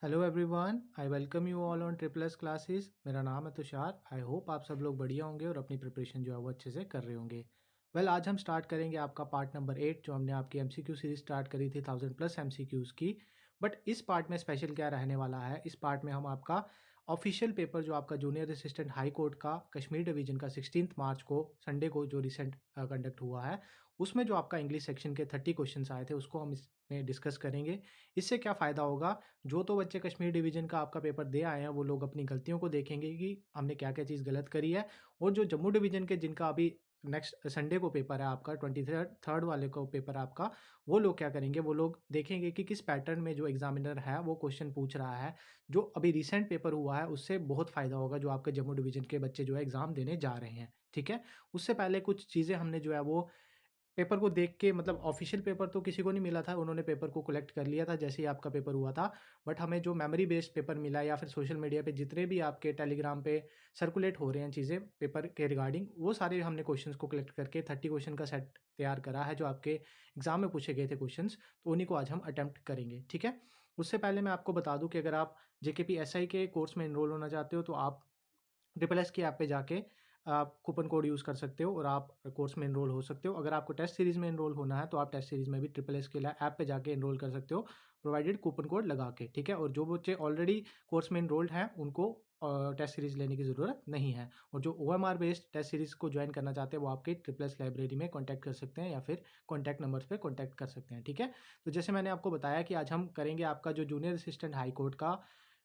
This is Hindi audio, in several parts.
Hello everyone, I welcome you all on triple S classes. मेरा नाम है तुषार। आई होप आप सब लोग बढ़िया होंगे और अपनी प्रिपरेशन जो है वो अच्छे से कर रहे होंगे। आज हम स्टार्ट करेंगे आपका पार्ट नंबर 8, जो हमने आपकी एमसीक्यू सीरीज स्टार्ट करी थी 1000+ एमसीक्यूज़ की। बट इस पार्ट में स्पेशल क्या रहने वाला है, इस पार्ट में हम आपका ऑफिशियल पेपर जो आपका जूनियर असिस्टेंट हाई कोर्ट का कश्मीर डिवीजन का 16 मार्च को संडे को जो रिसेंट कंडक्ट हुआ है, उसमें जो आपका इंग्लिश सेक्शन के 30 क्वेश्चंस आए थे उसको हम इसमें डिस्कस करेंगे। इससे क्या फ़ायदा होगा, जो तो बच्चे कश्मीर डिवीज़न का आपका पेपर दे आए हैं वो लोग अपनी गलतियों को देखेंगे कि हमने क्या-क्या चीज़ गलत करी है, और जो जम्मू डिवीज़न के जिनका अभी नेक्स्ट संडे को पेपर है आपका 23 थर्ड वाले को पेपर है आपका, वो लोग क्या करेंगे, वो लोग देखेंगे कि किस पैटर्न में जो एग्ज़ामिनर है वो क्वेश्चन पूछ रहा है। जो अभी रिसेंट पेपर हुआ है उससे बहुत फ़ायदा होगा जो आपके जम्मू डिवीज़न के बच्चे जो है एग्ज़ाम देने जा रहे हैं, ठीक है? उससे पहले कुछ चीज़ें हमने जो है वो पेपर को देख के, मतलब ऑफिशियल पेपर तो किसी को नहीं मिला था, उन्होंने पेपर को कलेक्ट कर लिया था जैसे ही आपका पेपर हुआ था। बट हमें जो मेमोरी बेस्ड पेपर मिला या फिर सोशल मीडिया पे जितने भी आपके टेलीग्राम पे सर्कुलेट हो रहे हैं चीज़ें पेपर के रिगार्डिंग, वो सारे हमने क्वेश्चंस को कलेक्ट करके 30 क्वेश्चन का सेट तैयार करा है जो आपके एग्जाम में पूछे गए थे क्वेश्चंस। तो उन्हीं को आज हम अटेम्प्ट करेंगे, ठीक है? उससे पहले मैं आपको बता दूं कि अगर आप जेकेपी एसआई के कोर्स में इनरोल होना चाहते हो तो आप ट्रिपल एस की ऐप पे जाके आप कूपन कोड यूज़ कर सकते हो और आप कोर्स में एनरोल हो सकते हो। अगर आपको टेस्ट सीरीज़ में एनरोल होना है तो आप टेस्ट सीरीज़ में भी ट्रिपल एस के ऐप पे जाके एनरोल कर सकते हो, प्रोवाइडेड कूपन कोड लगा के, ठीक है? और जो बच्चे ऑलरेडी कोर्स में एनरोल्ड हैं उनको टेस्ट सीरीज़ लेने की ज़रूरत नहीं है। और जो ओएमआर बेस्ड टेस्ट सीरीज़ को ज्वाइन करना चाहते हैं वो आपके ट्रिपल एस लाइब्रेरी में कॉन्टैक्ट कर सकते हैं या फिर कॉन्टैक्ट नंबर्स पे कॉन्टैक्ट कर सकते हैं, ठीक है? तो जैसे मैंने आपको बताया कि आज हम करेंगे आपका जो जूनियर असिस्टेंट हाई कोर्ट का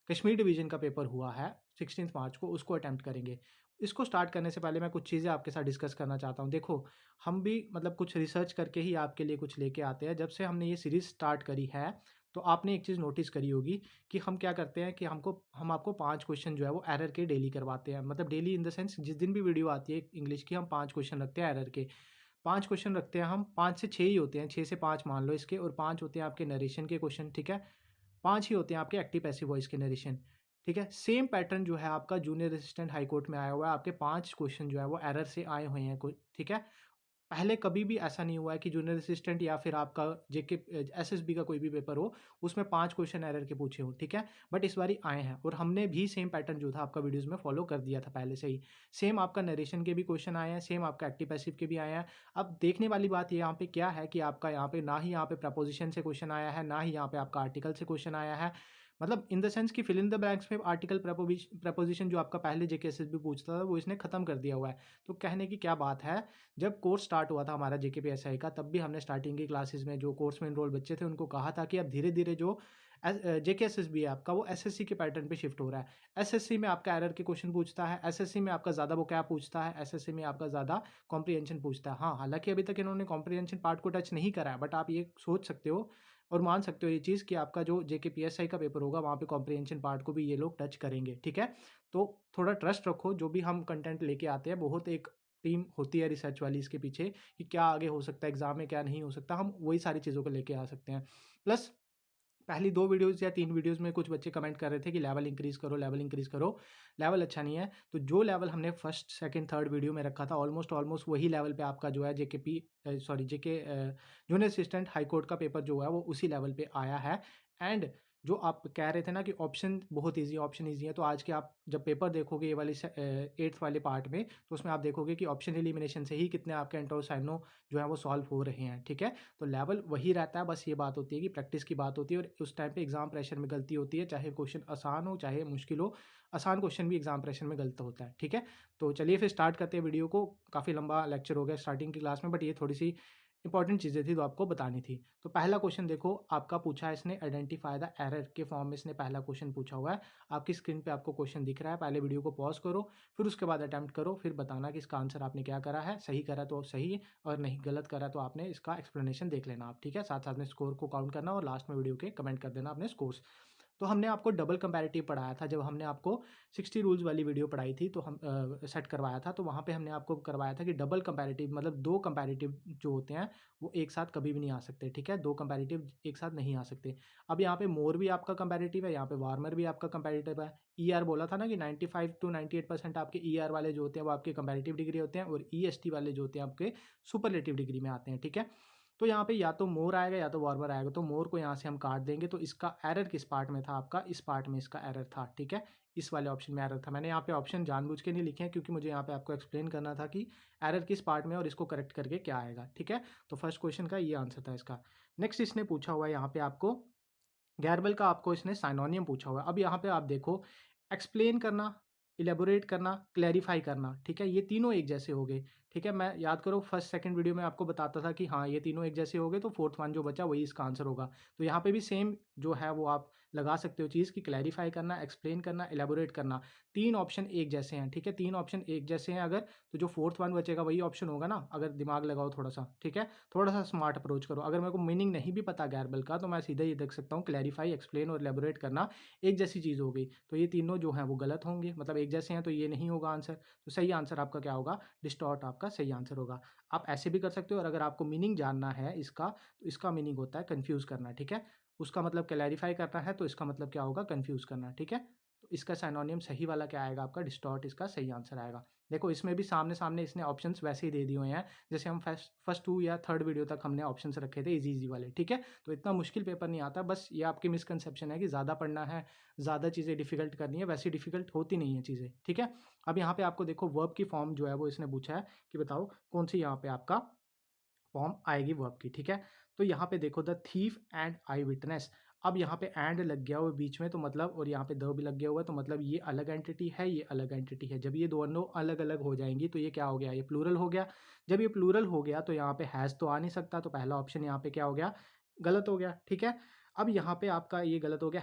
कश्मीर डिवीज़न का पेपर हुआ है 16 मार्च को, उसको अटेम्प्ट करेंगे। इसको स्टार्ट करने से पहले मैं कुछ चीज़ें आपके साथ डिस्कस करना चाहता हूँ। देखो, हम भी मतलब कुछ रिसर्च करके ही आपके लिए कुछ लेके आते हैं। जब से हमने ये सीरीज़ स्टार्ट करी है, तो आपने एक चीज़ नोटिस करी होगी कि हम क्या करते हैं कि हम आपको 5 क्वेश्चन जो है वो एरर के डेली करवाते हैं। मतलब डेली इन द सेंस जिस दिन भी वीडियो आती है इंग्लिश की, हम 5 क्वेश्चन रखते हैं एरर के। 5 क्वेश्चन रखते हैं हम, 5 से 6 ही होते हैं, 6 से 5 मान लो इसके, और 5 होते हैं आपके नरेशन के क्वेश्चन, ठीक है? 5 ही होते हैं आपके एक्टिव पैसिव वॉइस के नरेशन, ठीक है? सेम पैटर्न जो है आपका जूनियर असिस्टेंट हाई कोर्ट में आया हुआ है, आपके 5 क्वेश्चन जो है वो एरर से आए हुए हैं कोई, ठीक है? पहले कभी भी ऐसा नहीं हुआ है कि जूनियर असिस्टेंट या फिर आपका जेके एसएसबी का कोई भी पेपर हो, उसमें 5 क्वेश्चन एरर के पूछे हों, ठीक है? बट इस बारी आए हैं और हमने भी सेम पैटर्न जो था आपका वीडियोज़ में फॉलो कर दिया था पहले से ही। सेम आपका नरेशन के भी क्वेश्चन आए हैं, सेम आपका एक्टिव पैसिव के भी आए हैं। अब देखने वाली बात ये यहाँ पे क्या है कि आपका यहाँ पे ना ही यहाँ पे प्रपोज़िशन से क्वेश्चन आया है, ना ही यहाँ पे आपका आर्टिकल से क्वेश्चन आया है। मतलब इन द सेंस कि फिल इन द ब्लैंक्स में आर्टिकल प्रपोज़िशन जो आपका पहले जेके एसएसबी पूछता था, वो इसने खत्म कर दिया हुआ है। तो कहने की क्या बात है, जब कोर्स स्टार्ट हुआ था हमारा जेकेपीएसआई का, तब भी हमने स्टार्टिंग की क्लासेस में जो कोर्स में एनरोल बच्चे थे उनको कहा था कि अब धीरे-धीरे जो जेकेएसएसबी है आपका, वो एसएससी के पैटर्न पे शिफ्ट हो रहा है। एसएससी में आपका एरर के क्वेश्चन पूछता है, एसएससी में आपका ज़्यादा वोकैब पूछता है, एसएससी में आपका ज़्यादा कॉम्प्रिहेंशन पूछता है। हाँ, हालाँकि अभी तक इन्होंने कॉम्प्रिहेंशन पार्ट को टच नहीं करा है, बट आप ये सोच सकते हो और मान सकते हो ये चीज़ कि आपका जो जेकेपीएसआई का पेपर होगा वहाँ पे कॉम्प्रिहेंशन पार्ट को भी ये लोग टच करेंगे, ठीक है? तो थोड़ा ट्रस्ट रखो, जो भी हम कंटेंट लेके आते हैं, बहुत एक टीम होती है रिसर्च वाली इसके पीछे कि क्या आगे हो सकता है एग्जाम में, क्या नहीं हो सकता, हम वही सारी चीज़ों को लेके आ सकते हैं। प्लस पहली 2 वीडियोज़ या 3 वीडियोज़ में कुछ बच्चे कमेंट कर रहे थे कि लेवल इंक्रीज़ करो, लेवल इंक्रीज़ करो, लेवल अच्छा नहीं है। तो जो लेवल हमने फर्स्ट, सेकंड, थर्ड वीडियो में रखा था, ऑलमोस्ट वही लेवल पे आपका जो है जेके जूनियर असिस्टेंट हाई कोर्ट का पेपर जो है वो उसी लेवल पे आया है। एंड जो आप कह रहे थे ना कि ऑप्शन बहुत ईज़ी है, ऑप्शन ईज़ी है, तो आज के आप जब पेपर देखोगे ये वाली 8th वाले पार्ट में, तो उसमें आप देखोगे कि ऑप्शन एलिमिनेशन से ही कितने आपके एंटोसाइनो जो है वो सॉल्व हो रहे हैं, ठीक है? तो लेवल वही रहता है, बस ये बात होती है कि प्रैक्टिस की बात होती है और उस टाइम पे एग्जाम प्रेशर में गलती होती है, चाहे क्वेश्चन आसान हो चाहे मुश्किल हो। आसान क्वेश्चन भी एग्जाम प्रेशर में गलत होता है, ठीक है? तो चलिए फिर स्टार्ट करते हैं वीडियो को। काफ़ी लंबा लेक्चर हो गया स्टार्टिंग की क्लास में, बट ये थोड़ी सी इंपॉर्टेंट चीज़ें थी तो आपको बतानी थी। तो पहला क्वेश्चन देखो, आपका पूछा है इसने आइडेंटिफाई द एरर के फॉर्म में, इसने पहला क्वेश्चन पूछा हुआ है। आपकी स्क्रीन पे आपको क्वेश्चन दिख रहा है, पहले वीडियो को पॉज करो, फिर उसके बाद अटेम्प्ट करो, फिर बताना कि इसका आंसर आपने क्या करा है। सही करा तो सही, और नहीं गलत करा तो आपने इसका एक्सप्लेनेशन देख लेना आप, ठीक है? साथ साथ में स्कोर को काउंट करना और लास्ट में वीडियो के कमेंट कर देना अपने स्कोर्स। तो हमने आपको डबल कंपैरेटिव पढ़ाया था, जब हमने आपको 60 रूल्स वाली वीडियो पढ़ाई थी, तो हम सेट करवाया था, तो वहाँ पे हमने आपको करवाया था कि डबल कंपैरेटिव मतलब 2 कंपैरेटिव जो होते हैं वो एक साथ कभी भी नहीं आ सकते, ठीक है? 2 कंपैरेटिव एक साथ नहीं आ सकते। अब यहाँ पे मोर भी आपका कंपैरेटिव है, यहाँ पे वार्मर भी आपका कंपैरेटिव है। ईआर बोला था ना कि 95 टू 98% आपके ईआर वाले जो होते हैं वो आपके कंपैरेटिव डिग्री होते हैं, और ईएसटी वाले जो होते हैं आपके सुपरलेटिव डिग्री में आते हैं, ठीक है? तो यहाँ पे या तो मोर आएगा या तो वार्मर आएगा, तो मोर को यहाँ से हम काट देंगे। तो इसका एरर किस पार्ट में था आपका? इस पार्ट में इसका एरर था, ठीक है? इस वाले ऑप्शन में एरर था। मैंने यहाँ पे ऑप्शन जानबूझ के नहीं लिखे हैं क्योंकि मुझे यहाँ पे आपको एक्सप्लेन करना था कि एरर किस पार्ट में है और इसको करेक्ट करके क्या आएगा, ठीक है? तो फर्स्ट क्वेश्चन का ये आंसर था इसका। नेक्स्ट इसने पूछा हुआ है यहाँ पे आपको गैरबल का, आपको इसने साइनोनियम पूछा हुआ है। अब यहाँ पे आप देखो, एक्सप्लेन करना, इलेबोरेट करना, क्लैरिफाई करना, ठीक है? ये तीनों एक जैसे हो गए, ठीक है? मैं याद करो फर्स्ट सेकंड वीडियो में आपको बताता था कि हाँ, ये तीनों एक जैसे हो गए, तो फोर्थ वन जो बचा वही इसका आंसर होगा। तो यहाँ पे भी सेम जो है वो आप लगा सकते हो चीज़, कि क्लैरिफाई करना, एक्सप्लेन करना, इलेबोरेट करना, तीन ऑप्शन एक जैसे हैं, ठीक है? तीन ऑप्शन एक जैसे हैं अगर, तो जो फोर्थ वन बचेगा वही ऑप्शन होगा ना, अगर दिमाग लगाओ थोड़ा सा, ठीक है? थोड़ा सा स्मार्ट अप्रोच करो। अगर मेरे को मीनिंग नहीं भी पता गैरबल का, तो मैं सीधा ये देख सकता हूँ, क्लैरिफाई, एक्सप्लेन और इलेबोरेट करना एक जैसी चीज़ हो गई। तो ये तीनों जो हैं वो गलत होंगे, मतलब एक जैसे हैं, तो ये नहीं होगा आंसर। तो सही आंसर आपका क्या होगा? डिस्टॉर्ट आपका सही आंसर होगा। आप ऐसे भी कर सकते हो, और अगर आपको मीनिंग जानना है इसका, तो इसका मीनिंग होता है कन्फ्यूज़ करना, ठीक है? उसका मतलब क्लैरिफाई करना है, तो इसका मतलब क्या होगा? कन्फ्यूज़ करना, ठीक है? तो इसका सिनोनिम सही वाला क्या आएगा आपका? डिस्टॉर्ट इसका सही आंसर आएगा। देखो इसमें भी सामने-सामने इसने ऑप्शंस वैसे ही दे दिए हुए हैं, जैसे हम फर्स्ट 2 या थर्ड वीडियो तक हमने ऑप्शंस रखे थे ईज़ी-ईज़ी वाले, ठीक है? तो इतना मुश्किल पेपर नहीं आता, बस ये आपकी मिसकंसेप्शन है कि ज़्यादा पढ़ना है, ज़्यादा चीज़ें डिफ़िकल्ट करनी है, वैसी डिफ़िकल्ट होती नहीं है चीज़ें, ठीक है? अब यहाँ पे आपको देखो वर्ब की फॉर्म जो है वो इसने पूछा है कि बताओ कौन-सी यहाँ पे आपका फॉर्म आएगी वर्ब की, ठीक है? तो यहाँ पे देखो the thief and I witness. अब यहाँ पे एंड लग गया हुआ बीच में, तो मतलब, और यहाँ पे द भी लग गया हुआ है, तो मतलब ये अलग एंटिटी है, ये अलग एंटिटी है। जब ये दोनों अलग-अलग हो जाएँगी तो ये क्या हो गया? ये प्लूरल हो गया। जब ये प्लूरल हो गया तो यहाँ पे हैज़ तो आ नहीं सकता, तो पहला ऑप्शन यहाँ पे क्या हो गया? गलत हो गया, ठीक है? अब यहाँ पे आपका ये गलत हो गया,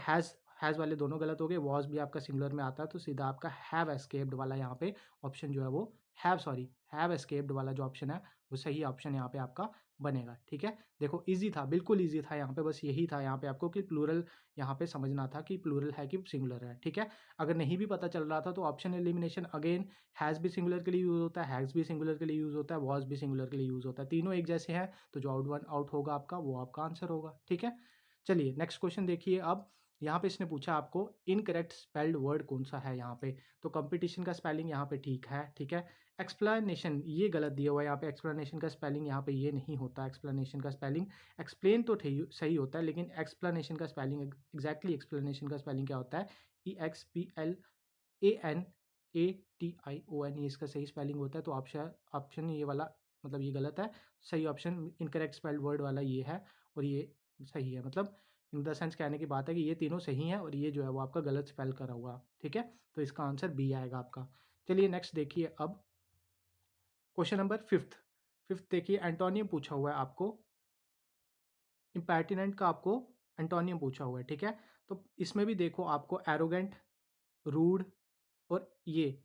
हैज़ वाले दोनों गलत हो गए, वॉज़ भी आपका सिंगुलर में आता है, तो सीधा आपका हैव एस्केप्ड वाला यहाँ पे ऑप्शन जो है वो हैव एस्केप्ड वाला जो ऑप्शन है, वो सही ऑप्शन यहाँ पे आपका बनेगा, ठीक है? देखो ईज़ी था, बिल्कुल ईज़ी था यहाँ पे, बस यही था यहाँ पे आपको कि प्लूरल यहाँ पे समझना था कि प्लूरल है कि सिंगुलर है, ठीक है? अगर नहीं भी पता चल रहा था तो ऑप्शन एलिमिनेशन अगेन, हैज़ भी सिंगुलर के लिए यूज़ होता है, हैज़ भी सिंगुलर के लिए यूज़ होता है, वॉज़ भी सिंगुलर के लिए यूज़ होता है। तीनों एक जैसे हैं, तो जो आउट होगा आपका, वो आपका आंसर होगा, ठीक है? चलिए नेक्स्ट क्वेश्चन देखिए अब। यहाँ पे इसने पूछा आपको इनकरेक्ट स्पेल्ड वर्ड कौन-सा है यहाँ पे? तो कंपटीशन का स्पेलिंग यहाँ पे ठीक है, ठीक है? एक्सप्लेनेशन ये गलत दिया हुआ है यहाँ पे, एक्सप्लेनेशन का स्पेलिंग यहाँ पे ये नहीं होता। एक्सप्लेनेशन का स्पेलिंग, एक्सप्लेन तो सही होता है, लेकिन एक्सप्लेनेशन का स्पेलिंग, एग्जैक्टली एक्सप्लेनेशन का स्पेलिंग क्या होता है? EXPLANATION, ये इसका सही स्पेलिंग होता है। तो ऑप्शन ऑप्शन ये वाला, मतलब ये गलत है। सही ऑप्शन इनकरेक्ट स्पेल्ड वर्ड वाला ये है, और ये सही है। मतलब इन द सेंस कहने की बात है कि ये तीनों सही हैं और ये जो है वो आपका गलत स्पेल करा हुआ, ठीक है? तो इसका आंसर बी आएगा आपका। चलिए नेक्स्ट देखिए अब, क्वेश्चन नंबर फिफ्थ। फिफ्थ देखिए, एंटोनियम पूछा हुआ है आपको, इम्पर्टिनेंट का आपको एंटोनियम पूछा हुआ है, ठीक है? तो इसमें भी देखो आपको एरोगेंट, रूड और ये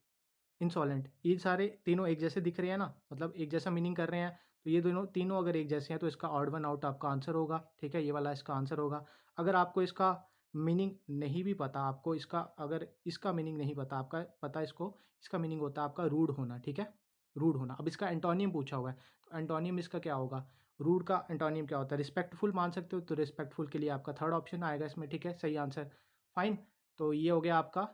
इंसॉलेंट, ये सारे तीनों एक जैसे दिख रहे हैं ना, मतलब एक जैसा मीनिंग कर रहे हैं। तो ये दोनों तीनों अगर एक जैसे हैं तो इसका ऑड वन आउट आपका आंसर होगा, ठीक है? ये वाला इसका आंसर होगा। अगर आपको इसका मीनिंग नहीं भी पता, आपको इसका, अगर इसका मीनिंग नहीं पता, आपका पता इसको, इसका मीनिंग होता है आपका रूड होना, ठीक है? रूड होना। अब इसका एंटोनियम पूछा हुआ है, तो एंटोनियम इसका क्या होगा? रूड का एंटोनियम क्या होता है? रिस्पेक्टफुल मान सकते हो, तो रिस्पेक्टफुल के लिए आपका थर्ड ऑप्शन आएगा इसमें, ठीक है? सही आंसर, फाइन। तो ये हो गया आपका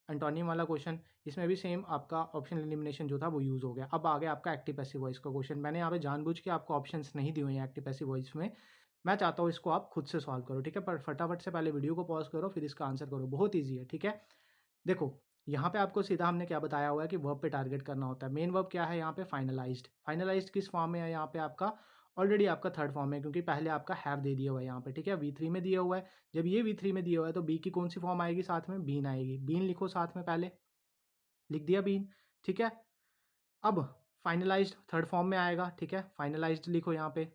एंटोनियम वाला क्वेश्चन। इसमें भी सेम आपका ऑप्शन एलिमिनेशन जो था वो यूज़ हो गया। अब आ गया आपका एक्टिव पैसिव वॉइस का क्वेश्चन। मैंने यहाँ पे जानबूझ के आपको ऑप्शंस नहीं दिए हुए हैं एक्टिव पैसिव वॉइस में। मैं चाहता हूँ इसको आप खुद से सॉल्व करो, ठीक है? पर फटाफट से पहले वीडियो को पॉज़ करो, फिर इसका आंसर करो। बहुत ईज़ी है, ठीक है? देखो, यहाँ पे आपको सीधा हमने क्या बताया हुआ है कि वर्ब पे टारगेट करना होता है। मेन वर्ब क्या है यहाँ पे? फाइनलाइज़्ड। फाइनलाइज़्ड किस फॉर्म में है यहाँ पे आपका? ऑलरेडी आपका थर्ड फॉर्म है, क्योंकि पहले आपका हैव दे दिया हुआ है यहाँ पे, ठीक है? V3 में दिया हुआ है। जब ये V3 में दिया हुआ है तो बी की कौन-सी फॉर्म आएगी साथ में? बीन आएगी। बीन लिखो साथ में पहले। लिख दिया बीन, ठीक है? अब फाइनलाइज़्ड थर्ड फॉर्म में आएगा, ठीक है? फाइनलाइज़्ड लिखो यहाँ पे,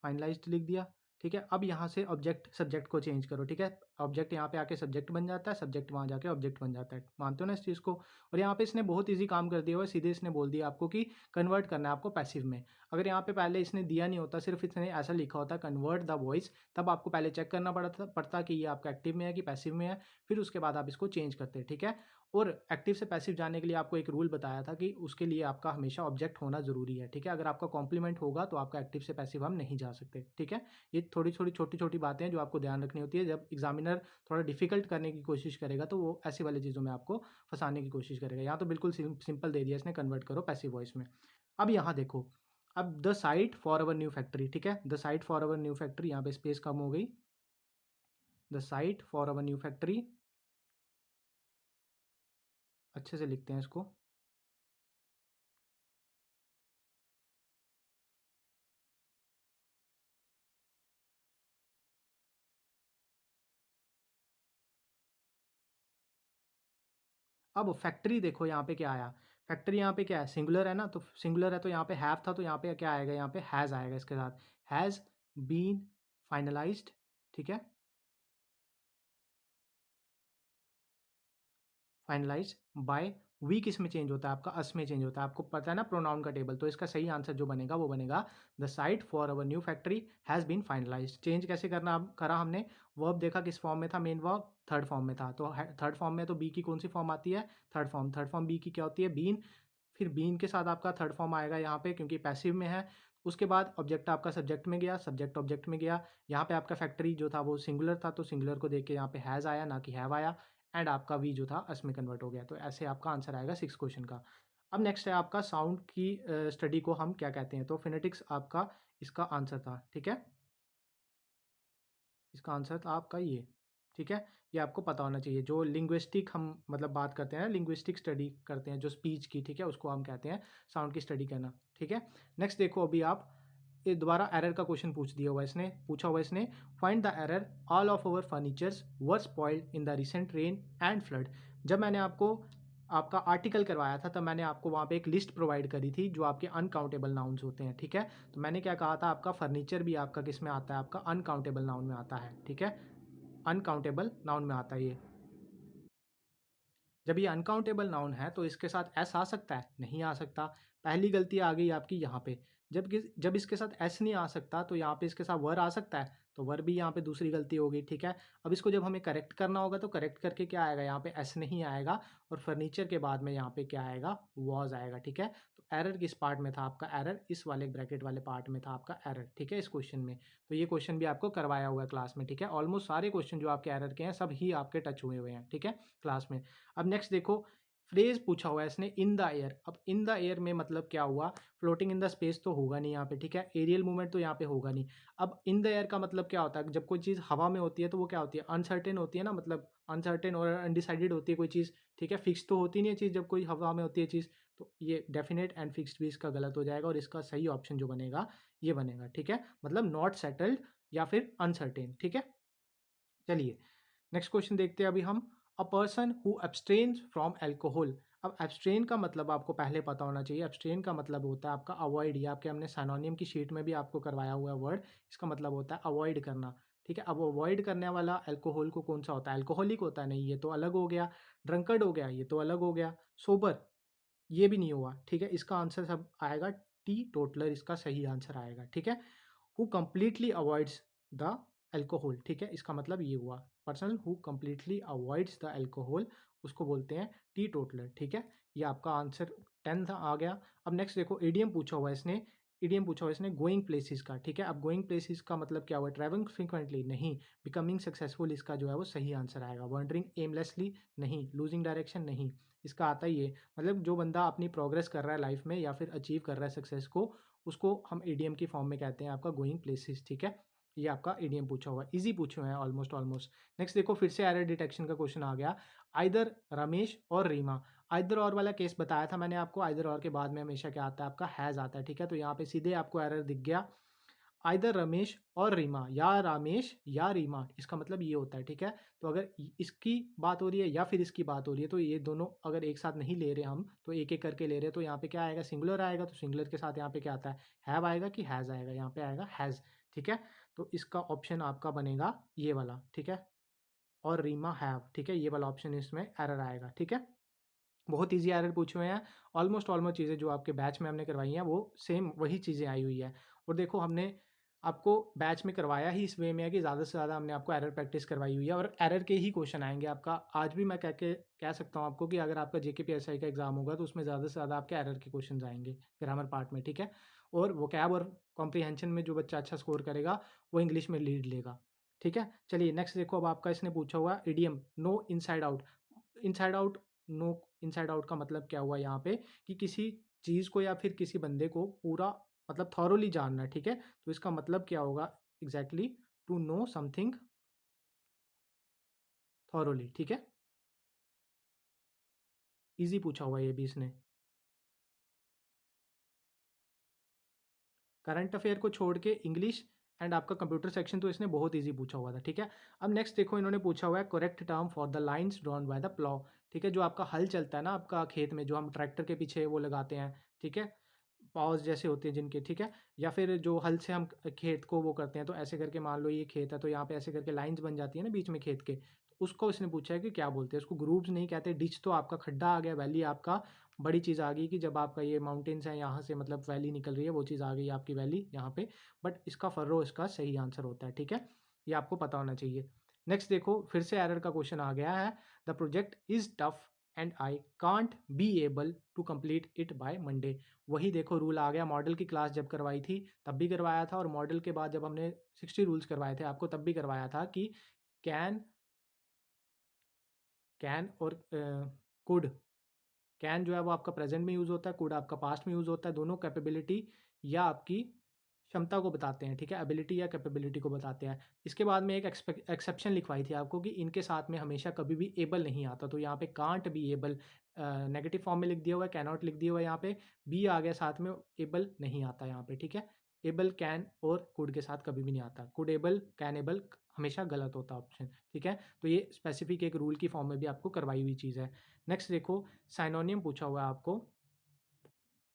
फाइनलाइज़्ड लिख दिया, ठीक है? अब यहाँ से ऑब्जेक्ट सब्जेक्ट को चेंज करो, ठीक है? ऑब्जेक्ट यहाँ पे आके सब्जेक्ट बन जाता है, सब्जेक्ट वहाँ जाके ऑब्जेक्ट बन जाता है। मानते हो ना इस चीज़ को? और यहाँ पे इसने बहुत ईज़ी काम कर दिया हुआ है, सीधे इसने बोल दिया आपको कि कन्वर्ट करना है आपको पैसिव में। अगर यहाँ पे पहले इसने दिया नहीं होता, सिर्फ़ इसने ऐसा लिखा होता कन्वर्ट द वॉइस, तब आपको पहले चेक करना पड़ता कि ये आपका एक्टिव में है कि पैसिव में है, फिर उसके बाद आप इसको चेंज करते, ठीक है? और एक्टिव से पैसिव जाने के लिए आपको एक रूल बताया था कि उसके लिए आपका हमेशा ऑब्जेक्ट होना ज़रूरी है, ठीक है? अगर आपका कॉम्प्लीमेंट होगा तो आपका एक्टिव से पैसिव हम नहीं जा सकते, ठीक है? ये थोड़ी-थोड़ी, छोटी-छोटी बातें हैं जो आपको ध्यान रखनी होती है। जब एग्ज़ामिनर थोड़ा डिफ़िकल्ट करने की कोशिश करेगा तो वो ऐसी वाली चीज़ों में आपको फँसाने की कोशिश करेगा। यहाँ तो बिल्कुल सिंपल दे दिया इसने, कन्वर्ट करो पैसिव वॉइस में। अब यहाँ देखो, अब the site for our new factory, ठीक है, the site for our new factory, यहाँ पे स्पेस कम हो गई, the site for our new factory, अच्छे से लिखते हैं इसको। अब फैक्ट्री देखो यहाँ पे क्या आया, फैक्ट्री यहाँ पे क्या है, सिंगुलर है ना, तो सिंगुलर है तो यहाँ पे हैव था, तो यहाँ पे क्या आएगा, यहाँ पे हैज़ आएगा इसके साथ, हैज़ बीन फाइनलाइज्ड, ठीक है, फाइनलाइज बाय, वी किस में चेंज होता है आपका, अस में चेंज होता है, आपको पता है ना प्रोनाउन का टेबल, तो इसका सही आंसर जो बनेगा वो बनेगा the site for our new factory has been finalise. Change कैसे करना करा हमने, वर्ब देखा किस फॉर्म में था, मेन वर्ब थर्ड फॉर्म में था, तो थर्ड फॉर्म में तो बी की कौन सी फॉर्म आती है, थर्ड फॉर्म बी की क्या होती है, बीन, फिर बीन के साथ आपका थर्ड फॉर्म आएगा यहाँ पे क्योंकि पैसिव में है, उसके बाद ऑब्जेक्ट आपका सब्जेक्ट में गया, सब्जेक्ट ऑब्जेक्ट में गया, यहाँ पे आपका फैक्ट्री जो था वो सिंगुलर था, तो सिंगुलर को देख के यहाँ पे हैज़ आया ना कि हैव आया, एंड आपका वी जो था अस में कन्वर्ट हो गया, तो ऐसे आपका आंसर आएगा 6 क्वेश्चन का। अब नेक्स्ट है आपका साउंड की स्टडी को हम क्या कहते हैं, तो फिनेटिक्स आपका इसका आंसर था, ठीक है, इसका आंसर था आपका ये, ठीक है, ये आपको पता होना चाहिए, जो लिंग्विस्टिक हम मतलब बात करते हैं, लिंग्विस्टिक स्टडी करते हैं जो स्पीच की, ठीक है, उसको हम कहते हैं साउंड की स्टडी करना, ठीक है। नेक्स्ट देखो अभी आप, ये दोबारा एरर का क्वेश्चन पूछा हुआ इसने, find the error, all of our furnitures were spoiled in the recent rain and flood. जब मैंने आपको आपका आर्टिकल करवाया था तब मैंने आपको वहाँ पे एक लिस्ट प्रोवाइड करी थी जो आपके अनकाउंटेबल नाउन्स होते हैं, ठीक है, तो मैंने क्या कहा था, आपका फर्नीचर भी आपका किस में आता है, आपका अनकाउंटेबल नाउन में आता है, ठीक है, अनकाउंटेबल नाउन में आता है ये। जब ये अनकाउंटेबल नाउन है तो इसके साथ एस आ सकता है, नहीं आ सकता, पहली गलती आ गई आपकी यहाँ पे, जब इसके साथ एस नहीं आ सकता तो यहाँ पे इसके साथ वर आ सकता है, तो वर भी यहाँ पे दूसरी गलती होगी, ठीक है। अब इसको जब हमें करेक्ट करना होगा तो करेक्ट करके क्या आएगा, यहाँ पे एस नहीं आएगा, और फर्नीचर के बाद में यहाँ पे क्या आएगा, वॉज आएगा, ठीक है। तो एरर किस पार्ट में था आपका, एरर इस वाले ब्रैकेट वाले पार्ट में था आपका एरर, ठीक है, इस क्वेश्चन में। तो ये क्वेश्चन भी आपको करवाया हुआ है क्लास में, ठीक है, ऑलमोस्ट सारे क्वेश्चन जो आपके एरर के हैं सब ही आपके टच हुए हुए हैं, ठीक है, क्लास में। अब नेक्स्ट देखो, फ्रेज पूछा हुआ है इसने, इन द एयर, अब इन द एयर में मतलब क्या हुआ, फ्लोटिंग इन द स्पेस तो होगा नहीं यहाँ पे, ठीक है, एरियल मूवमेंट तो यहाँ पे होगा नहीं। अब इन द एयर का मतलब क्या होता है, जब कोई चीज़ हवा में होती है तो वो क्या होती है, अनसर्टेन होती है ना, मतलब अनसर्टेन और अनडिसाइडेड होती है कोई चीज़, ठीक है, फिक्स तो होती नहीं है चीज़ जब कोई हवा में होती है चीज़, तो ये डेफिनेट एंड फिक्स्ड भी इसका गलत हो जाएगा, और इसका सही ऑप्शन जो बनेगा ये बनेगा, ठीक है, मतलब नॉट सेटल्ड या फिर अनसर्टेन, ठीक है। चलिए नेक्स्ट क्वेश्चन देखते हैं अभी हम, a person who abstains from alcohol. अब एब्सट्रेन का मतलब आपको पहले पता होना चाहिए, एब्सट्रेन का मतलब होता है आपका अवॉइड, ये आपके हमने साइनोनिम की शीट में भी आपको करवाया हुआ है वर्ड, इसका मतलब होता है अवॉइड करना, ठीक है। अब अवॉइड करने वाला अल्कोहल को कौन सा होता है, अल्कोहलिक होता है, नहीं ये तो अलग हो गया, ड्रंकर्ड हो गया ये तो अलग हो गया, सोबर ये भी नहीं हुआ, ठीक है, इसका आंसर सब आएगा टी टोटलर, इसका सही आंसर आएगा, ठीक है, who completely avoids the alcohol, ठीक है, इसका मतलब ये हुआ, person who completely avoids the alcohol उसको बोलते हैं टी टोटलर, ठीक है, ये आपका आंसर 10 था आ गया। अब नेक्स्ट देखो, ईडीएम पूछा हुआ है इसने, ईडीएम पूछा हुआ है इसने गोइंग प्लेसेस का, ठीक है, अब गोइंग प्लेसेस का मतलब क्या हुआ, ट्रैवलिंग फ्रीक्वेंटली नहीं, बिकमिंग सक्सेसफुल इसका जो है वो सही आंसर आएगा, वंडरिंग एमलेसली नहीं, लूजिंग डायरेक्शन नहीं, इसका आता ही है, मतलब जो बंदा अपनी प्रोग्रेस कर रहा है लाइफ में या फिर अचीव कर रहा है सक्सेस को, उसको हम ईडीएम की फॉर्म में कहते हैं आपका गोइंग प्लेसेस, ठीक है, ये आपका ईडीएम पूछा हुआ है, इजी पूछे हुए हैं ऑलमोस्ट ऑलमोस्ट। नेक्स्ट देखो फिर से एरर डिटेक्शन का क्वेश्चन आ गया, आइदर रमेश और रीमा, आइदर और वाला केस बताया था मैंने आपको, आइदर और के बाद में हमेशा क्या आता है आपका हैज आता है, ठीक है, तो यहाँ पे सीधे आपको एरर दिख गया, आइदर रमेश और रीमा, या रामेश या रीमा, इसका मतलब ये होता है, ठीक है, तो अगर इसकी बात हो रही है या फिर इसकी बात हो रही है तो ये दोनों अगर एक साथ नहीं ले रहे हम, तो एक एक करके ले रहे हैं, तो यहाँ पे क्या आएगा, सिंगुलर आएगा, तो सिंगुलर के साथ यहाँ पे क्या आता है, हैव आएगा कि हैज़ आएगा, यहाँ पे आएगा हैज़, ठीक है, तो इसका ऑप्शन आपका बनेगा ये वाला, ठीक है, और रीमा हैव, ठीक है, ये वाला ऑप्शन इसमें एरर आएगा, ठीक है। बहुत ईजी एरर पूछे हुए हैं, ऑलमोस्ट ऑलमोस्ट चीज़ें जो आपके बैच में हमने करवाई हैं वो सेम वही चीज़ें आई हुई है, और देखो हमने आपको बैच में करवाया ही इस वे में है कि ज़्यादा से ज़्यादा हमने आपको एरर प्रैक्टिस करवाई हुई है, और एरर के ही क्वेश्चन आएंगे आपका, आज भी मैं कह सकता हूँ आपको कि अगर आपका जेकेपीएसआई का एग्जाम होगा तो उसमें ज़्यादा से ज़्यादा आपके एरर के क्वेश्चन आएंगे ग्रामर पार्ट में, ठीक है, और वोकैब और कॉम्प्रीहेंशन में जो बच्चा अच्छा स्कोर करेगा वो इंग्लिश में लीड लेगा, ठीक है। चलिए नेक्स्ट देखो, अब आपका इसने पूछा हुआ idiom know inside out, inside out, know inside out का मतलब क्या हुआ यहाँ पे, कि किसी चीज़ को या फिर किसी बंदे को पूरा मतलब थॉरोली जानना, ठीक है। तो इसका मतलब क्या होगा exactly, to know something thoroughly, ठीक है। इजी पूछा हुआ ये भी इसने। करंट अफेयर को छोड़ के इंग्लिश एंड आपका कंप्यूटर सेक्शन तो इसने बहुत इजी पूछा हुआ था, ठीक है। अब नेक्स्ट देखो, इन्होंने पूछा हुआ है correct term for the lines drawn by the plough, ठीक है। जो आपका हल चलता है ना आपका खेत में, जो हम ट्रैक्टर के पीछे वो लगाते हैं, ठीक है, पॉज जैसे होते हैं जिनके, ठीक है। या फिर जो हल से हम खेत को वो करते हैं, तो ऐसे करके मान लो ये खेत है, तो यहाँ पे ऐसे करके लाइंस बन जाती है ना बीच में खेत के, तो उसको इसने पूछा है कि क्या बोलते हैं उसको। ग्रूव्स नहीं कहते, डिच तो आपका खड्डा आ गया, वैली आपका बड़ी चीज़ आ गई कि जब आपका ये माउंटेन्स है यहाँ से मतलब वैली निकल रही है, वो चीज़ आ गई आपकी वैली यहाँ पे। बट इसका फर्रो इसका सही आंसर होता है, ठीक है। ये आपको पता होना चाहिए। नेक्स्ट देखो, फिर से एरर का क्वेश्चन आ गया है। The project is tough and I can't be able to complete it by Monday. वही देखो रूल आ गया, मॉडल की क्लास जब करवाई थी तब भी करवाया था, और मॉडल के बाद जब हमने 60 रूल्स करवाए थे आपको तब भी करवाया था कि कैन, कैन और कुड। कैन जो है वो आपका प्रेजेंट में यूज़ होता है, कुड आपका पास्ट में यूज़ होता है। दोनों कैपेबिलिटी या आपकी क्षमता को बताते हैं, ठीक है, एबिलिटी या कैपेबिलिटी को बताते हैं। इसके बाद में एक एक्सेप्शन लिखवाई थी आपको कि इनके साथ में हमेशा कभी भी एबल नहीं आता, तो यहाँ पे can't be able negative form में लिख दिया हुआ है, कैनॉट लिख दिया हुआ है, यहाँ पे बी आ गया साथ में, एबल नहीं आता यहाँ पे, ठीक है। एबल, कैन और कुड के साथ कभी भी नहीं आता। कुड एबल, कैन एबल हमेशा गलत होता ऑप्शन, ठीक है। तो ये स्पेसिफिक एक रूल की फॉर्म में भी आपको करवाई हुई चीज़ है। नेक्स्ट देखो, साइनोनियम पूछा हुआ है आपको,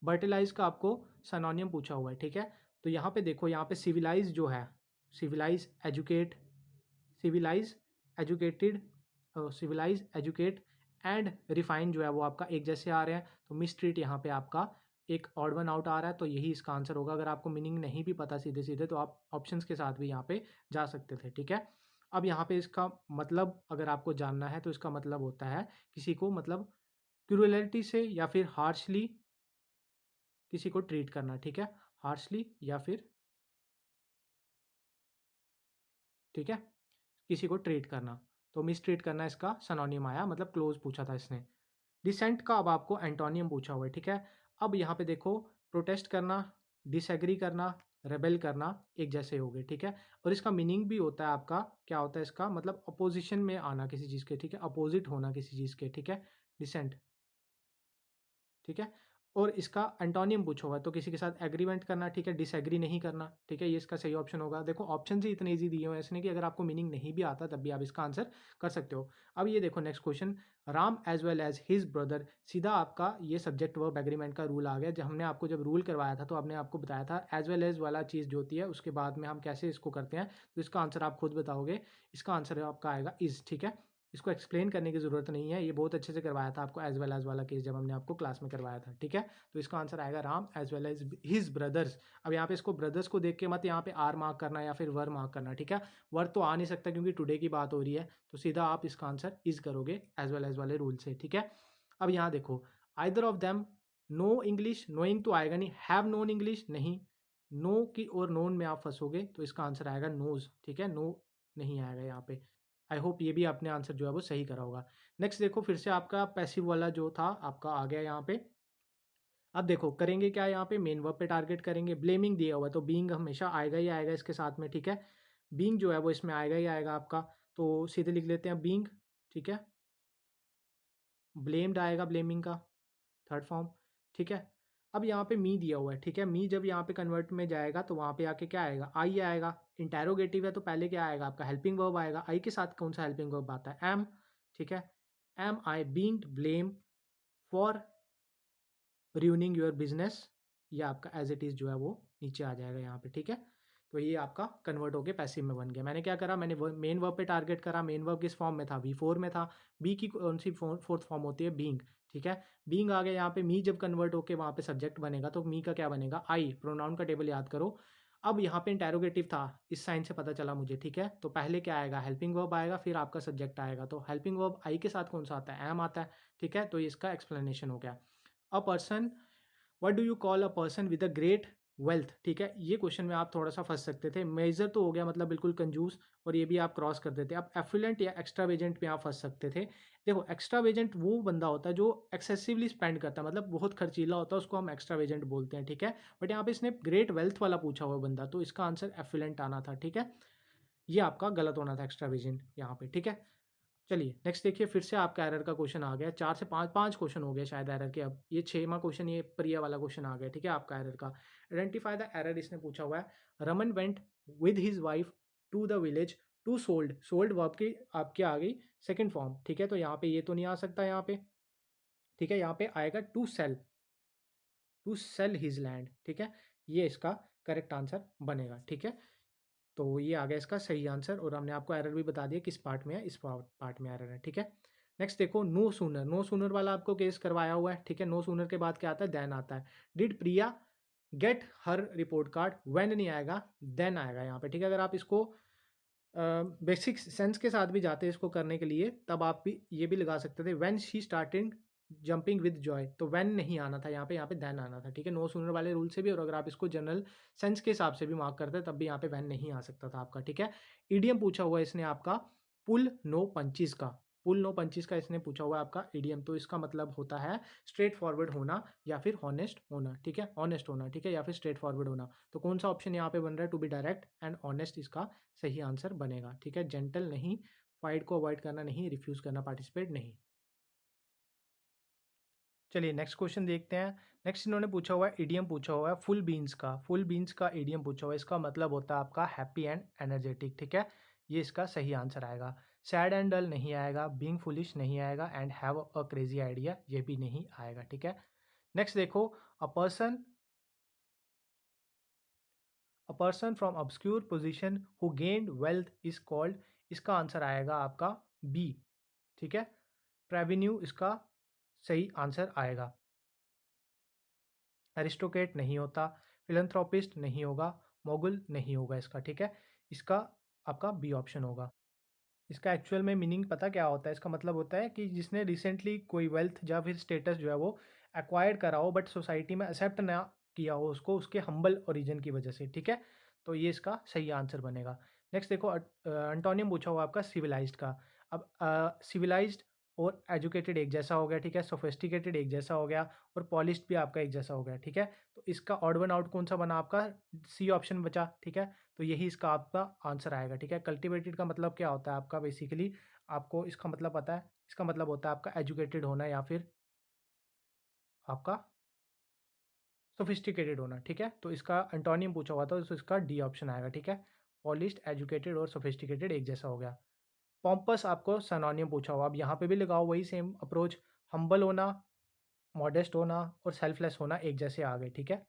वर्टिलाइज का आपको सनोनियम पूछा हुआ है, ठीक है। तो यहाँ पे देखो, यहाँ पे सिविलाइज जो है, civilise educate, civilise educated, civilise educate and refine जो है वो आपका एक जैसे आ रहे हैं, तो मिसट्रीट यहाँ पे आपका एक ऑड वन आउट आ रहा है, तो यही इसका आंसर होगा। अगर आपको मीनिंग नहीं भी पता सीधे सीधे तो आप ऑप्शंस के साथ भी यहाँ पे जा सकते थे, ठीक है। अब यहाँ पे इसका मतलब अगर आपको जानना है तो इसका मतलब होता है किसी को मतलब क्रूरलिटी से या फिर हार्शली किसी को ट्रीट करना, ठीक है, हार्शली या फिर, ठीक है, किसी को ट्रीट करना। तो मिस ट्रीट करना इसका सनोनियम आया, मतलब क्लोज पूछा था इसने। डिसेंट का अब आपको एंटोनियम पूछा हुआ है, ठीक है। अब यहाँ पे देखो, प्रोटेस्ट करना, डिसएग्री करना, रेबेल करना एक जैसे हो गए, ठीक है। और इसका मीनिंग भी होता है आपका, क्या होता है इसका मतलब, अपोजिशन में आना किसी चीज़ के, ठीक है, अपोजिट होना किसी चीज़ के, ठीक है, डिसेंट, ठीक है। और इसका एंटोनियम पूछा हुआ है, तो किसी के साथ एग्रीमेंट करना, ठीक है, डिसएग्री नहीं करना, ठीक है, ये इसका सही ऑप्शन होगा। देखो ऑप्शन ही इतने इजी दिए हुए हैं इसने कि अगर आपको मीनिंग नहीं भी आता तब भी आप इसका आंसर कर सकते हो। अब ये देखो next question, Ram as well as his brother, सीधा आपका ये सब्जेक्ट वर्ब एग्रीमेंट का रूल आ गया। जब हमने आपको जब रूल करवाया था तो आपने आपको बताया था एज वेल एज वाला चीज़ जो होती है उसके बाद में हम कैसे इसको करते हैं, तो इसका आंसर आप खुद बताओगे। इसका आंसर आपका आएगा इज, ठीक है। इसको एक्सप्लेन करने की ज़रूरत नहीं है, ये बहुत अच्छे से करवाया था आपको एज वेल एज वाला केस जब हमने आपको क्लास में करवाया था, ठीक है। तो इसका आंसर आएगा Ram as well as his brothers. अब यहाँ पे इसको ब्रदर्स को देख के मत यहाँ पे आर मार्क करना या फिर वर मार्क करना, ठीक है। वर तो आ नहीं सकता क्योंकि टुडे की बात हो रही है, तो सीधा आप इसका आंसर इज करोगे एज वेल एज वाले रूल से, ठीक है। अब यहाँ देखो, either of them know English, knowing तो आएगा नहीं, हैव नोन इंग्लिश नहीं, नो की और नोन में आप फंसोगे तो इसका आंसर आएगा नोज, ठीक है, नो नहीं आएगा यहाँ पे। आई होप ये भी आपने आंसर जो है वो सही करा होगा। नेक्स्ट देखो, फिर से आपका पैसिव वाला जो था आपका आ गया यहाँ पे। अब देखो करेंगे क्या, यहाँ पे मेन वर्ब पे टारगेट करेंगे। ब्लेमिंग दिया हुआ है तो बीइंग हमेशा आएगा ही आएगा इसके साथ में, ठीक है। बीइंग जो है वो इसमें आएगा ही आएगा आपका, तो सीधे लिख लेते हैं बीइंग, ठीक है। ब्लेम्ड आएगा ब्लेमिंग का थर्ड फॉर्म, ठीक है। अब यहाँ पे मी दिया हुआ है, ठीक है। मी जब यहाँ पे कन्वर्ट में जाएगा तो वहाँ पे आके क्या आएगा, आई आएगा। इंटेरोगेटिव है तो पहले क्या आएगा आपका, हेल्पिंग वर्ब आएगा। आई के साथ कौन सा हेल्पिंग वर्ब आता है, एम, ठीक है। Am I being blame for ruining your business, ये आपका एज इट इज़ जो है वो नीचे आ जाएगा यहाँ पे, ठीक है। तो ये आपका कन्वर्ट होके पैसिव में बन गया। मैंने क्या करा, मैंने मेन वर्ब पे टारगेट करा। मेन वर्ब किस फॉर्म में था, V4 में था। बी की कौन सी फोर्थ फॉर्म होती है, बीइंग, ठीक है। बीइंग आ गया यहाँ पे। मी जब कन्वर्ट होके वहाँ पे सब्जेक्ट बनेगा तो मी का क्या बनेगा, आई। प्रोनाउन का टेबल याद करो। अब यहाँ पे इंटेरोगेटिव था, इस साइन से पता चला मुझे, ठीक है। तो पहले क्या आएगा, हेल्पिंग वर्ब आएगा, फिर आपका सब्जेक्ट आएगा। तो हेल्पिंग वर्ब आई के साथ कौन सा आता है, एम आता है, ठीक है। तो इसका एक्सप्लेनेशन हो गया। A person, what do you call a person with a great wealth, ठीक है? ये क्वेश्चन में आप थोड़ा-सा फँस सकते थे। मेजर तो हो गया मतलब बिल्कुल कंजूस, और ये भी आप क्रॉस कर देते। अब एफ्लुएंट या एक्स्ट्रावेजेंट में आप फँस सकते थे। देखो, एक्स्ट्रावेजेंट वो बंदा होता है जो एक्सेसिवली स्पेंड करता है, मतलब बहुत खर्चीला होता है, उसको हम एक्स्ट्रावेजेंट बोलते हैं, ठीक है? बट यहाँ पे इसने ग्रेट वेल्थ वाला पूछा हुआ है बंदा, तो इसका आंसर एफ्लुएंट आना था, ठीक है? ये आपका गलत होना था एक्स्ट्रावेजेंट यहाँ पे, ठीक है? चलिए नेक्स्ट देखिए, फिर से आपका एरर का क्वेश्चन आ गया। 4 से 5 क्वेश्चन हो गए शायद एरर के। अब ये 6वां क्वेश्चन, ये प्रिया वाला क्वेश्चन आ गया, ठीक है? आपका एरर का आइडेंटिफाई द एरर इसने पूछा हुआ है। Raman went with his wife to the village to sold. Sold verb की आपकी आ गई सेकंड फॉर्म, ठीक है? तो यहाँ पे ये तो नहीं आ सकता यहाँ पे, ठीक है? यहाँ पे आएगा टू सेल हिज लैंड, ठीक है? ये इसका करेक्ट आंसर बनेगा, ठीक है? तो ये आ गया इसका सही आंसर, और हमने आपको एरर भी बता दिया किस पार्ट में है, इस पार्ट में एरर है, ठीक है? नेक्स्ट देखो, नो सूनर। नो सूनर वाला आपको केस करवाया हुआ है, ठीक है? नो सूनर के बाद क्या आता है? देन आता है। Did Priya get her report card? When नहीं आएगा, देन आएगा यहाँ पे, ठीक है? अगर आप इसको बेसिक सेंस के साथ भी जाते हैं इसको करने के लिए, तब आप भी ये भी लगा सकते थे, when she starting jumping with Joy. तो व्हेन नहीं आना था यहाँ पे देन आना था, ठीक है? नो सूनर वाले रूल से भी, और अगर आप इसको जनरल सेंस के हिसाब से भी मार्क करते तब भी यहाँ पे व्हेन नहीं आ सकता था आपका, ठीक है? ईडीएम पूछा हुआ है इसने आपका, पुल नो पंचीज का। पुल नो पंचीज का इसने पूछा हुआ है आपका ईडीएम, तो इसका मतलब होता है स्ट्रेट फॉरवर्ड होना या फिर हॉनेस्ट होना, ठीक है? ऑनेस्ट होना, ठीक है? या फिर स्ट्रेट फॉरवर्ड होना। तो कौन सा ऑप्शन यहाँ पे बन रहा है? To be direct and honest इसका सही आंसर बनेगा, ठीक है? जेंटल नहीं, फाइट को अवॉइड करना नहीं, रिफ्यूज करना पार्टिसिपेट नहीं। चलिए नेक्स्ट क्वेश्चन देखते हैं। नेक्स्ट इन्होंने पूछा हुआ है, इडियम पूछा हुआ है फुल बीन्स का। फुल बीन्स का इडियम पूछा हुआ है, इसका मतलब होता है आपका हैप्पी एंड एनर्जेटिक, ठीक है? ये इसका सही आंसर आएगा। सैड एंड डल नहीं आएगा, बीइंग फुलिश नहीं आएगा, and have a crazy idea ये भी नहीं आएगा, ठीक है? नेक्स्ट देखो, a person a person from obscure position who gained wealth is called. इसका आंसर आएगा आपका बी, ठीक है? प्रेविन्यू इसका सही आंसर आएगा। एरिस्टोक्रेट नहीं होता, फिलैंथ्रोपिस्ट नहीं होगा, मोगुल नहीं होगा इसका, ठीक है? इसका आपका बी ऑप्शन होगा। इसका एक्चुअल में मीनिंग पता क्या होता है? इसका मतलब होता है कि जिसने रिसेंटली कोई वेल्थ या फिर स्टेटस जो है वो एक्वायर्ड करा हो, बट सोसाइटी में एक्सेप्ट ना किया हो उसको, उसके हम्बल ओरिजिन की वजह से, ठीक है? तो ये इसका सही आंसर बनेगा। नेक्स्ट देखो, अंटोनियम पूछा हुआ आपका सिविलाइज्ड का। अब सिविलाइज्ड और एजुकेटेड एक जैसा हो गया, ठीक है? सोफिस्टिकेटेड एक जैसा हो गया, और पॉलिश्ड भी आपका एक जैसा हो गया, ठीक है? तो इसका ऑड वन आउट कौन सा बना आपका? सी ऑप्शन बचा, ठीक है? तो यही इसका आपका आंसर आएगा, ठीक है? कल्टिवेटेड का मतलब क्या होता है आपका? बेसिकली आपको इसका मतलब पता है? इसका मतलब होता है आपका एजुकेटेड होना या फिर आपका सोफिस्टिकेटेड होना, ठीक है? तो इसका एंटोनियम पूछा हुआ था, तो इसका डी ऑप्शन आएगा, ठीक है? पॉलिश्ड, एजुकेटेड और सोफिस्टिकेटेड एक जैसा हो गया। पॉम्पस आपको सिनोनिम पूछा हुआ, अब यहाँ पे भी लगाओ वही सेम अप्रोच। हम्बल होना, मॉडेस्ट होना और सेल्फलेस होना एक जैसे आ गए, ठीक है?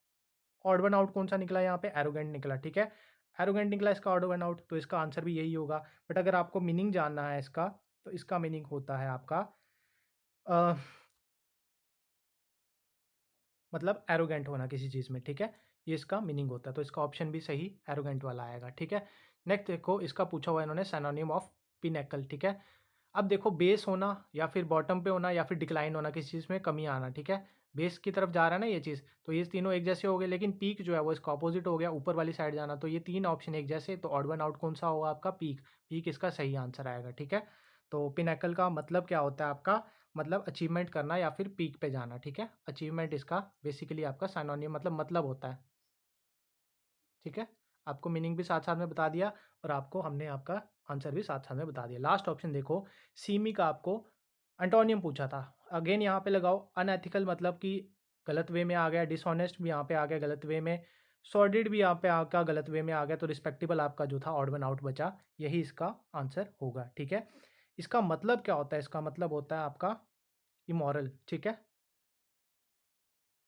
ऑड वन आउट कौन सा निकला यहाँ पे? एरोगेंट निकला, ठीक है? एरोगेंट निकला इसका ऑड वन आउट, तो इसका आंसर भी यही होगा। बट अगर आपको मीनिंग जानना है इसका, तो इसका मीनिंग होता है आपका अ, मतलब एरोगेंट होना किसी चीज़ में, ठीक है? ये इसका मीनिंग होता है, तो इसका ऑप्शन भी सही एरोगेंट वाला आएगा, ठीक है? नेक्स्ट देखो, इसका पूछा हुआ है इन्होंने सिनोनिम ऑफ पिनेकल, ठीक है? अब देखो, बेस होना या फिर बॉटम पे होना या फिर डिक्लाइन होना, किसी चीज़ में कमी आना, ठीक है? बेस की तरफ जा रहा है ना ये चीज़, तो ये तीनों एक जैसे हो गए, लेकिन पीक जो है वो इसका ऑपोजिट हो गया, ऊपर वाली साइड जाना। तो ये 3 ऑप्शन एक जैसे, तो ऑड वन आउट कौन सा होगा आपका? पीक। पीक इसका सही आंसर आएगा, ठीक है? तो पिनेकल का मतलब क्या होता है आपका? मतलब अचीवमेंट करना या फिर पीक पे जाना, ठीक है? अचीवमेंट इसका बेसिकली आपका सिनोनिम मतलब होता है, ठीक है? आपको मीनिंग भी साथ-साथ में बता दिया, और आपको हमने आपका आंसर भी साथ-साथ में बता दिया। लास्ट ऑप्शन देखो, सीमी का आपको एंटोनियम पूछा था। अगेन यहाँ पे लगाओ, अनएथिकल मतलब कि गलत वे में आ गया, डिसऑनेस्ट भी यहाँ पे आ गया गलत वे में, सॉर्डिड भी यहाँ पे आपका गलत वे में आ गया, तो रिस्पेक्टेबल आपका जो था ऑड वन आउट बचा, यही इसका आंसर होगा, ठीक है? इसका मतलब क्या होता है? इसका मतलब होता है आपका इमोरल, ठीक है?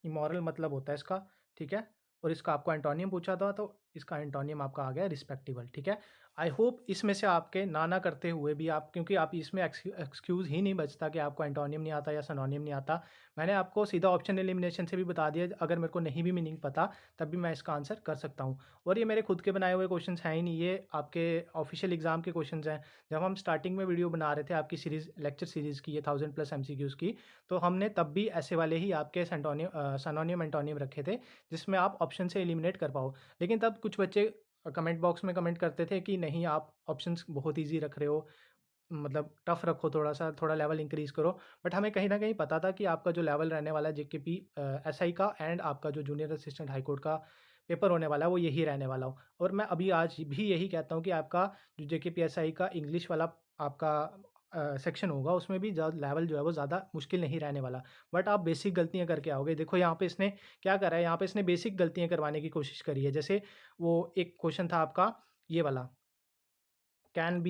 इमोरल मतलब होता है इसका, ठीक है? और इसका आपको एंटोनियम पूछा था, तो इसका एंटोनियम आपका आ गया रिस्पेक्टेबल, ठीक है? आई होप इसमें से आपके ना करते हुए भी आप, क्योंकि आप इसमें एक्सक्यूज़ ही नहीं बचता कि आपको एंटोनिम नहीं आता या सिनोनिम नहीं आता। मैंने आपको सीधा ऑप्शन एलिमिनेशन से भी बता दिया, अगर मेरे को नहीं भी मीनिंग पता तब भी मैं इसका आंसर कर सकता हूँ। और ये मेरे खुद के बनाए हुए क्वेश्चंस हैं ही नहीं, ये आपके ऑफिशियल एग्ज़ाम के क्वेश्चंस हैं। जब हम स्टार्टिंग में वीडियो बना रहे थे आपकी सीरीज़, लेक्चर सीरीज़ की, ये 1000+ एमसीक्यूज़ की, तो हमने तब भी ऐसे वाले ही आपके सिनोनिम एंटोनिम रखे थे, जिसमें आप ऑप्शन से एलिमिनेट कर पाओ। लेकिन तब कुछ बच्चे कमेंट बॉक्स में कमेंट करते थे कि नहीं, आप ऑप्शंस बहुत ईज़ी रख रहे हो, मतलब टफ़ रखो थोड़ा-सा, थोड़ा लेवल इंक्रीज़ करो। बट हमें कहीं न कहीं पता था कि आपका जो लेवल रहने वाला है जेकेपी एसआई का एंड आपका जो जूनियर असिस्टेंट हाई कोर्ट का पेपर होने वाला है, वो यही रहने वाला हो। और मैं अभी आज भी यही कहता हूँ कि आपका जो जेकेपी एसआई का इंग्लिश वाला आपका सेक्शन होगा, उसमें भी लेवल जो है वो ज़्यादा मुश्किल नहीं रहने वाला। बट आप बेसिक गलतियाँ करके आओगे। देखो यहाँ पे इसने क्या करा है, यहाँ पे इसने बेसिक गलतियाँ करवाने की कोशिश करी है। जैसे वो एक क्वेश्चन था आपका ये वाला, कैन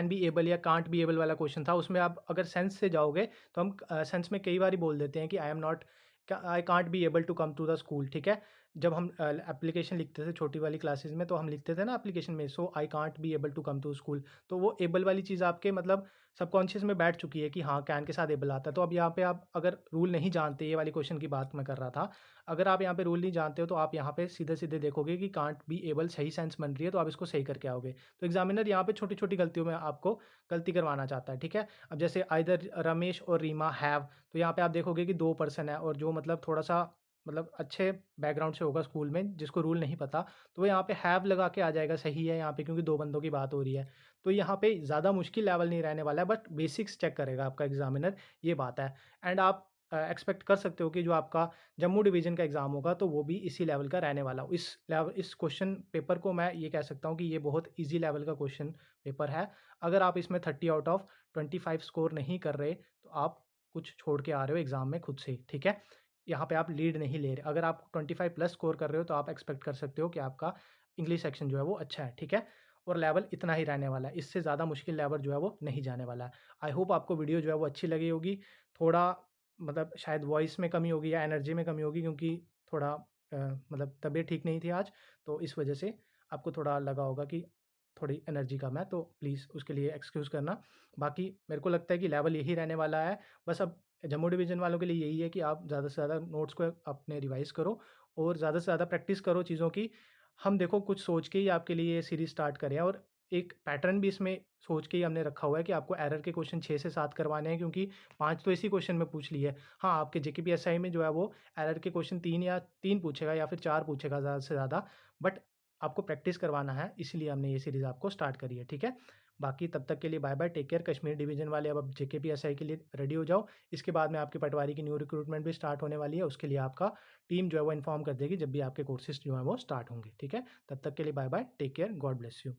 बी एबल या कांट बी एबल वाला क्वेश्चन था। उसमें आप अगर सेंस से जाओगे तो हम सेंस में कई बार बोल देते हैं कि I can't be able to come to the school, ठीक है? जब हम एप्लीकेशन लिखते थे छोटी वाली क्लासेस में, तो हम लिखते थे ना एप्लीकेशन में, so I can't be able to come to school. तो वो एबल वाली चीज़ आपके मतलब सबकॉन्शियस में बैठ चुकी है कि हाँ, कैन के साथ एबल आता है। तो अब यहाँ पे आप अगर रूल नहीं जानते, ये वाली क्वेश्चन की बात मैं कर रहा था, अगर आप यहाँ पे रूल नहीं जानते हो तो आप यहाँ पे सीधे-सीधे देखोगे कि कांट बी एबल सही सेंस बन रही है, तो आप इसको सही करके आओगे। तो एग्जामिनर यहाँ पे छोटी-छोटी गलतियों में आपको गलती करवाना चाहता है, ठीक है? अब जैसे आइदर रमेश और रीमा हैव, तो यहाँ पे आप देखोगे कि 2 पर्सन है और जो मतलब थोड़ा-सा मतलब अच्छे बैकग्राउंड से होगा स्कूल में, जिसको रूल नहीं पता, तो वो यहाँ पे हैव लगा के आ जाएगा, सही है यहाँ पे, क्योंकि 2 बंदों की बात हो रही है। तो यहाँ पे ज़्यादा मुश्किल लेवल नहीं रहने वाला है, बट बेसिक्स चेक करेगा आपका एग्जामिनर, ये बात है। एंड आप एक्सपेक्ट कर सकते हो कि जो आपका जम्मू डिवीज़न का एग्ज़ाम होगा, तो वो भी इसी लेवल का रहने वाला हो। इस क्वेश्चन पेपर को मैं ये कह सकता हूँ कि ये बहुत ईज़ी लेवल का क्वेश्चन पेपर है। अगर आप इसमें 30 आउट ऑफ 25 स्कोर नहीं कर रहे, तो आप कुछ छोड़ के आ रहे हो एग्ज़ाम में खुद से, ठीक है? यहाँ पे आप लीड नहीं ले रहे। अगर आप 25+ स्कोर कर रहे हो, तो आप एक्सपेक्ट कर सकते हो कि आपका इंग्लिश सेक्शन जो है वो अच्छा है, ठीक है? और लेवल इतना ही रहने वाला है, इससे ज़्यादा मुश्किल लेवल जो है वो नहीं जाने वाला है। आई होप आपको वीडियो जो है वो अच्छी लगी होगी। थोड़ा मतलब शायद वॉइस में कमी होगी या एनर्जी में कमी होगी, क्योंकि थोड़ा मतलब तबीयत ठीक नहीं थी आज, तो इस वजह से आपको थोड़ा लगा होगा कि थोड़ी एनर्जी कम है, तो प्लीज़ उसके लिए एक्सक्यूज़ करना। बाकी मेरे को लगता है कि लेवल यही रहने वाला है। बस अब जम्मू डिवीज़न वालों के लिए यही है कि आप ज़्यादा से ज़्यादा नोट्स को अपने रिवाइज़ करो और ज़्यादा से ज़्यादा प्रैक्टिस करो चीज़ों की। हम देखो कुछ सोच के ही आपके लिए ये सीरीज़ स्टार्ट करें हैं, और एक पैटर्न भी इसमें सोच के ही हमने रखा हुआ है कि आपको एरर के क्वेश्चन 6 से 7 करवाने हैं, क्योंकि 5 तो इसी क्वेश्चन में पूछ लिए। हाँ, आपके जेकेपीएसआई में जो है वो एरर के क्वेश्चन 3 पूछेगा या फिर 4 पूछेगा ज़्यादा से ज़्यादा, बट आपको प्रैक्टिस करवाना है, इसलिए हमने ये सीरीज़ आपको स्टार्ट करी है, ठीक है? बाकी तब तक के लिए bye bye, take care. Kashmir division वाले अब जेकेपीएसआई के लिए रेडी हो जाओ। इसके बाद में आपकी पटवारी की न्यू रिक्रूटमेंट भी स्टार्ट होने वाली है, उसके लिए आपका टीम जो है वो इन्फॉर्म कर देगी जब भी आपके कोर्सेज़ जो हैं वो स्टार्ट होंगे, ठीक है? तब तक के लिए bye bye, take care, God bless you.